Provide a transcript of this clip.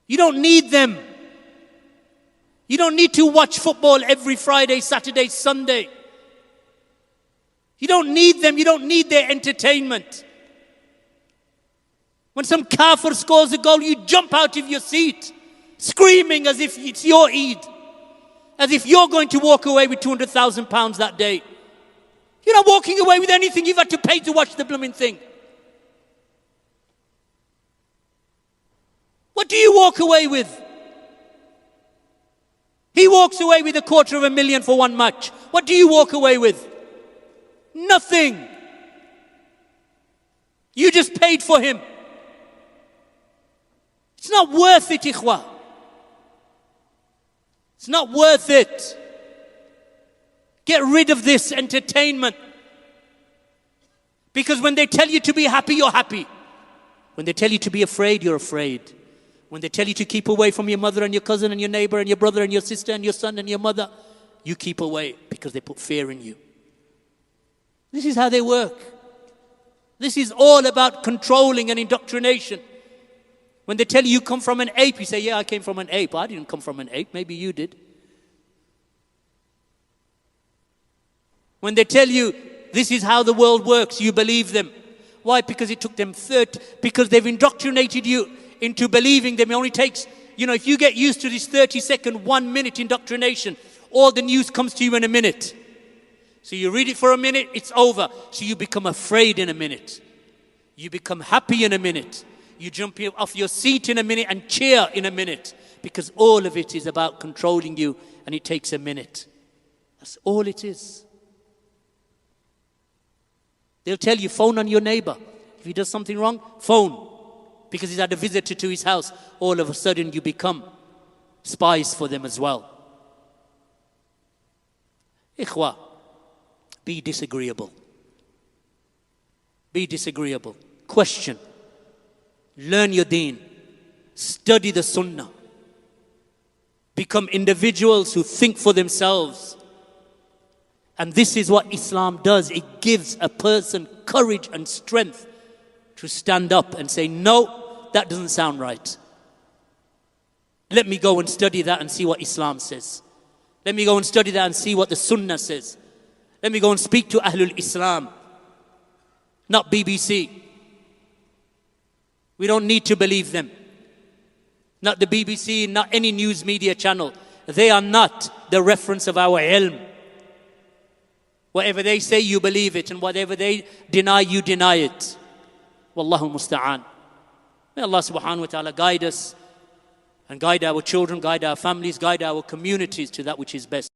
You don't need them. You don't need to watch football every Friday, Saturday, Sunday. You don't need them. You don't need their entertainment. When some kafir scores a goal, you jump out of your seat, screaming as if it's your Eid, as if you're going to walk away with £200,000 that day. You're not walking away with anything. You've had to pay to watch the blooming thing. What do you walk away with? He walks away with $250,000 for one match. What do you walk away with? Nothing. You just paid for him. It's not worth it, ikhwah. It's not worth it. Get rid of this entertainment. Because when they tell you to be happy, you're happy. When they tell you to be afraid, you're afraid. When they tell you to keep away from your mother and your cousin and your neighbor and your brother and your sister and your son and your mother, you keep away because they put fear in you. This is how they work. This is all about controlling and indoctrination. When they tell you come from an ape, you say, yeah, I came from an ape. I didn't come from an ape. Maybe you did. When they tell you this is how the world works, you believe them. Why? Because it took them because they've indoctrinated you into believing them. It only takes, if you get used to this 30-second, 1 minute indoctrination, all the news comes to you in a minute. So you read it for a minute, it's over. So you become afraid in a minute. You become happy in a minute. You jump off your seat in a minute and cheer in a minute. Because all of it is about controlling you, and it takes a minute. That's all it is. They'll tell you, phone on your neighbor. If he does something wrong, phone. Because he's had a visitor to his house. All of a sudden you become spies for them as well. Ikhwah, be disagreeable. Be disagreeable. Question. Learn your deen. Study the sunnah. Become individuals who think for themselves. And this is what Islam does. It gives a person courage and strength to stand up and say, no, that doesn't sound right. Let me go and study that and see what Islam says. Let me go and study that and see what the Sunnah says. Let me go and speak to Ahlul Islam, not BBC. We don't need to believe them. Not the BBC, not any news media channel. They are not the reference of our ilm. Whatever they say, you believe it. And whatever they deny, you deny it. Wallahu musta'an. May Allah subhanahu wa ta'ala guide us and guide our children, guide our families, guide our communities to that which is best.